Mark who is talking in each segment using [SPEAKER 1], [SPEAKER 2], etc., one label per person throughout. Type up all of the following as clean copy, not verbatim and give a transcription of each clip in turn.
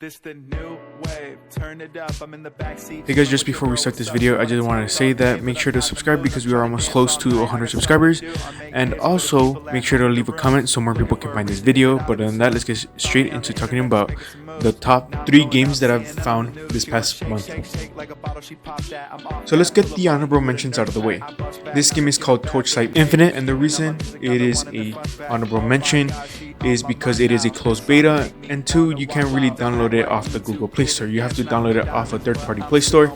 [SPEAKER 1] This the new wave, turn it up, I'm in the backseat.
[SPEAKER 2] Hey guys, just before we start this video, I just wanted to say that make sure to subscribe because we are almost close to 100 subscribers, and also make sure to leave a comment so more people can find this video. But other than that, let's get straight into talking about the top 3 games that I've found this past month. So let's get the honorable mentions out of the way. This game is called Torchlight Infinite, and the reason it is a honorable mention is because it is a closed beta, and 2, you can't really download it off the Google Play Store. You have to download it off a third-party Play Store,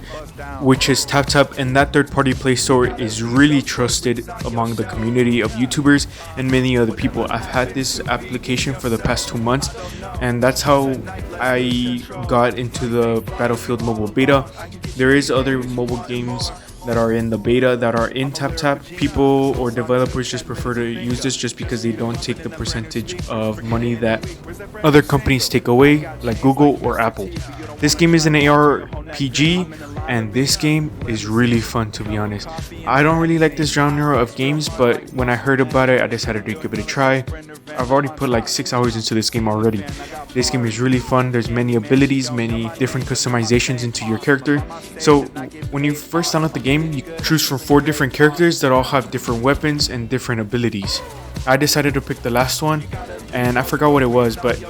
[SPEAKER 2] which is TapTap, and that third-party Play Store is really trusted among the community of YouTubers and many other people. I've had this application for the past 2 months, and that's how I got into the Battlefield mobile beta. There is other mobile games that are in the beta that are in TapTap. People or developers just prefer to use this just because they don't take the percentage of money that other companies take away, like Google or Apple. This game is an ARPG, and this game is really fun, to be honest. I don't really like this genre of games, but when I heard about it, I decided to give it a try. I've already put like 6 hours into this game already. This game is really fun. There's many abilities, many different customizations into your character. So when you first download the game, you choose from 4 different characters that all have different weapons and different abilities. I decided to pick the last one, and I forgot what it was, but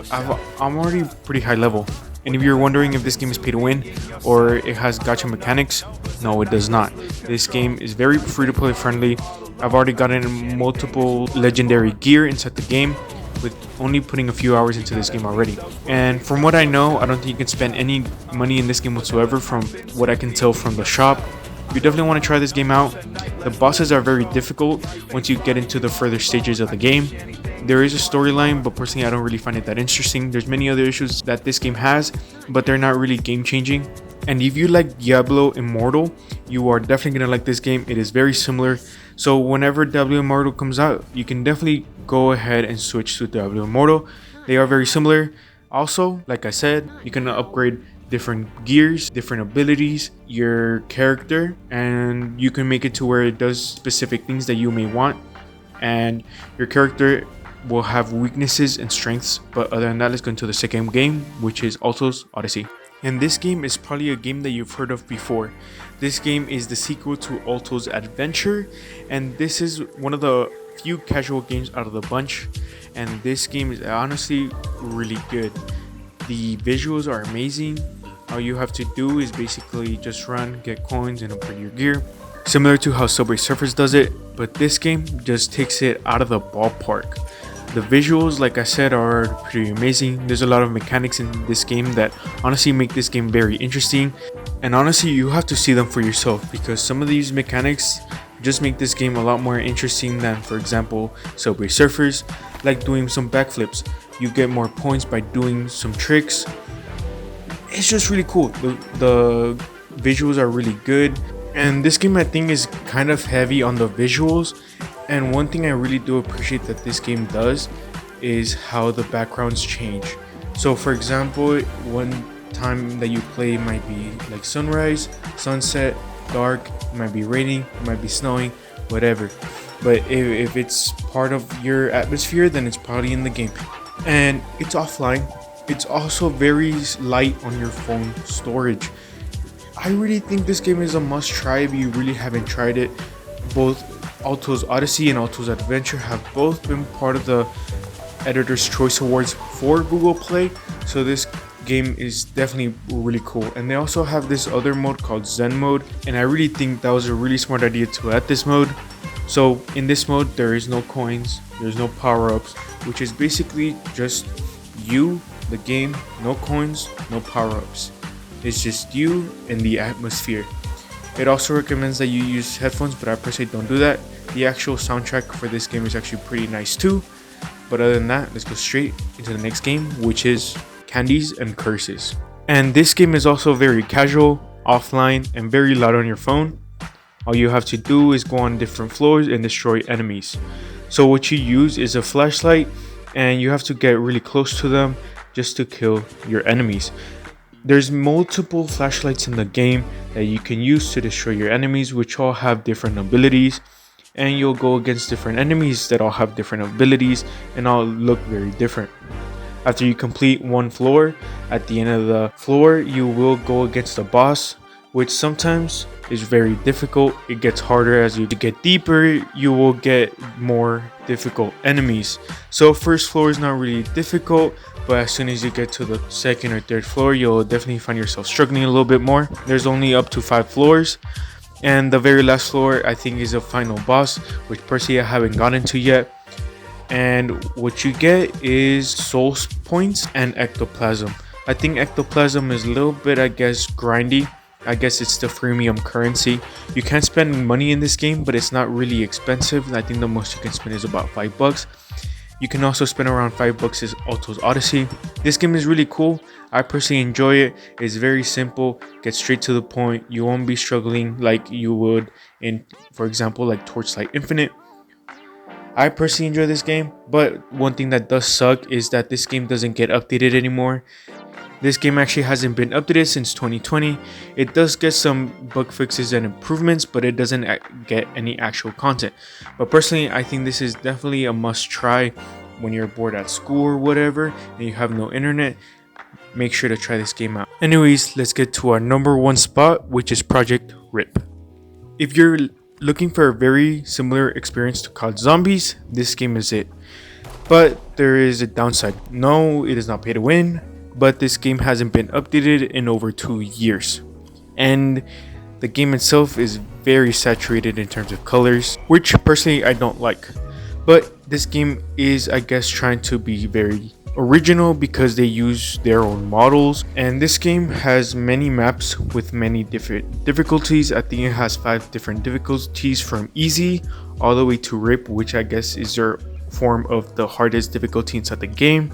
[SPEAKER 2] I'm already pretty high level. And if you're wondering if this game is pay to win or it has gacha mechanics, no, it does not. This game is very free to play friendly. I've already gotten multiple legendary gear inside the game with only putting a few hours into this game already. And from what I know, I don't think you can spend any money in this game whatsoever from what I can tell from the shop. You definitely want to try this game out. The bosses are very difficult once you get into the further stages of the game. There is a storyline, but personally I don't really find it that interesting. There's many other issues that this game has, but they're not really game changing. And if you like Diablo Immortal, you are definitely going to like this game. It is very similar. So whenever Diablo Immortal comes out, you can definitely go ahead and switch to Diablo Immortal. They are very similar. Also, like I said, you can upgrade different gears, different abilities, your character, and you can make it to where it does specific things that you may want. And your character will have weaknesses and strengths. But other than that, let's go into the second game, which is Altos Odyssey. And this game is probably a game that you've heard of before. This game is the sequel to Altos Adventure, and this is one of the few casual games out of the bunch. And this game is honestly really good. The visuals are amazing. All you have to do is basically just run, get coins, and upgrade your gear. Similar to how Subway Surfers does it, but this game just takes it out of the ballpark. The visuals, like I said, are pretty amazing. There's a lot of mechanics in this game that honestly make this game very interesting. And honestly, you have to see them for yourself because some of these mechanics just make this game a lot more interesting than, for example, Subway Surfers, like doing some backflips. You get more points by doing some tricks. It's just really cool. The visuals are really good. And this game, I think, is kind of heavy on the visuals. And one thing I really do appreciate that this game does is how the backgrounds change. So for example, one time that you play might be like sunrise, sunset, dark, it might be raining, it might be snowing, whatever. But if it's part of your atmosphere, then it's probably in the game. And it's offline. It's also very light on your phone storage. I really think this game is a must try if you really haven't tried it. Both Altos Odyssey and Altos Adventure have both been part of the Editor's Choice Awards for Google Play, so this game is definitely really cool. And they also have this other mode called Zen Mode, and I really think that was a really smart idea to add this mode. So in this mode, there is no coins, there's no power-ups, which is basically just you, the game, no coins, no power-ups. It's just you and the atmosphere. It also recommends that you use headphones, but I personally don't do that. The actual soundtrack for this game is actually pretty nice too. But other than that, let's go straight into the next game, which is Candies and Curses. And this game is also very casual, offline, and very loud on your phone. All you have to do is go on different floors and destroy enemies. So what you use is a flashlight, and you have to get really close to them just to kill your enemies. There's multiple flashlights in the game that you can use to destroy your enemies, which all have different abilities, and you'll go against different enemies that all have different abilities and all look very different. After you complete one floor, at the end of the floor, you will go against the boss, which sometimes is very difficult. It gets harder as you get deeper. You will get more difficult enemies. So first floor is not really difficult, but as soon as you get to the second or third floor, you'll definitely find yourself struggling a little bit more. There's only up to 5 floors, and the very last floor I think is a final boss, which personally I haven't gotten to yet. And what you get is soul points and ectoplasm. I think ectoplasm is a little bit, I guess, grindy. I guess it's the freemium currency. You can spend money in this game, but it's not really expensive. I think the most you can spend is about $5. You can also spend around $5 is Altos Odyssey. This game is really cool. I personally enjoy it. It's very simple, gets straight to the point. You won't be struggling like you would in, for example, like Torchlight Infinite. I personally enjoy this game, but one thing that does suck is that this game doesn't get updated anymore. This game actually hasn't been updated since 2020. It does get some bug fixes and improvements, but it doesn't get any actual content. But personally, I think this is definitely a must try when you're bored at school or whatever and you have no internet. Make sure to try this game out. Anyways, let's get to our number 1 spot, which is Project RIP. If you're looking for a very similar experience to COD Zombies, this game is it. But there is a downside. No, it is not pay to win, but this game hasn't been updated in over 2 years. And the game itself is very saturated in terms of colors, which personally I don't like. But this game is, I guess, trying to be very original because they use their own models. And this game has many maps with many different difficulties. I think it has 5 different difficulties from easy all the way to RIP, which I guess is their form of the hardest difficulty inside the game.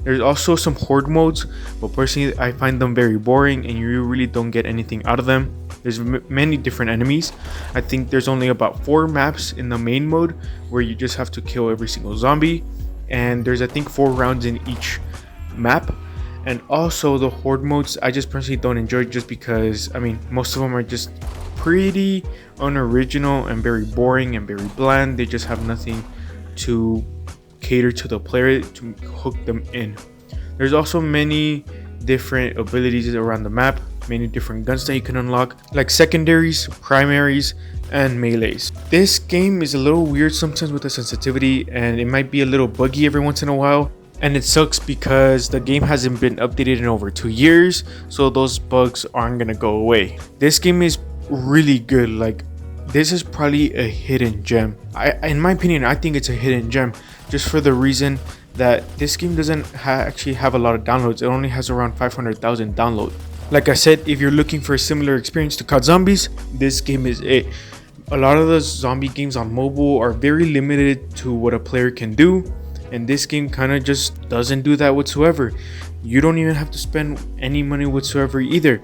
[SPEAKER 2] There's also some horde modes, but personally I find them very boring and you really don't get anything out of them. There's many different enemies. I think there's only about 4 maps in the main mode where you just have to kill every single zombie, and there's I think 4 rounds in each map. And also the horde modes I just personally don't enjoy, just because I mean most of them are just pretty unoriginal and very boring and very bland. They just have nothing to cater to the player to hook them in. There's also many different abilities around the map, many different guns that you can unlock, like secondaries, primaries, and melees. This game is a little weird sometimes with the sensitivity, and it might be a little buggy every once in a while, and it sucks because the game hasn't been updated in over 2 years, so those bugs aren't gonna go away. This game is really good. Like, this is probably a hidden gem. In my opinion, I think it's a hidden gem, just for the reason that this game doesn't actually have a lot of downloads. It only has around 500,000 downloads. Like I said, if you're looking for a similar experience to COD Zombies, this game is it. A lot of the zombie games on mobile are very limited to what a player can do, and this game kind of just doesn't do that whatsoever. You don't even have to spend any money whatsoever either.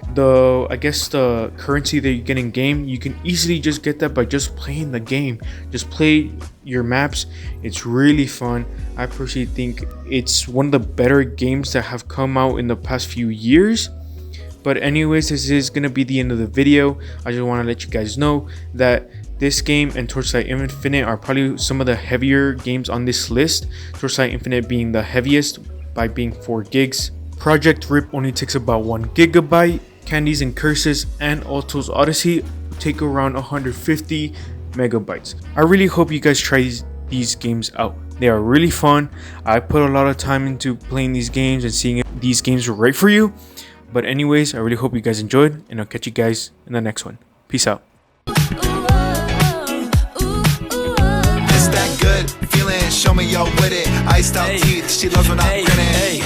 [SPEAKER 2] I guess the currency that you get in game, you can easily just get that by just playing the game. Just play your maps. It's really fun. I personally think it's one of the better games that have come out in the past few years. But anyways, this is gonna be the end of the video. I just want to let you guys know that this game and Torchlight Infinite are probably some of the heavier games on this list. Torchlight Infinite being the heaviest by being 4 gigs. Project RIP only takes about 1 gigabyte. Candies and Curses and Altos Odyssey take around 150 megabytes. I really hope you guys try these games out. They are really fun. I put a lot of time into playing these games and seeing if these games are right for you. But anyways, I really hope you guys enjoyed, and I'll catch you guys in the next one. Peace out.
[SPEAKER 3] It's that good feeling, show me y'all with it. Iced out teeth, she loves when I'm grinning.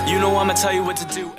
[SPEAKER 4] You know I'ma tell you what to do.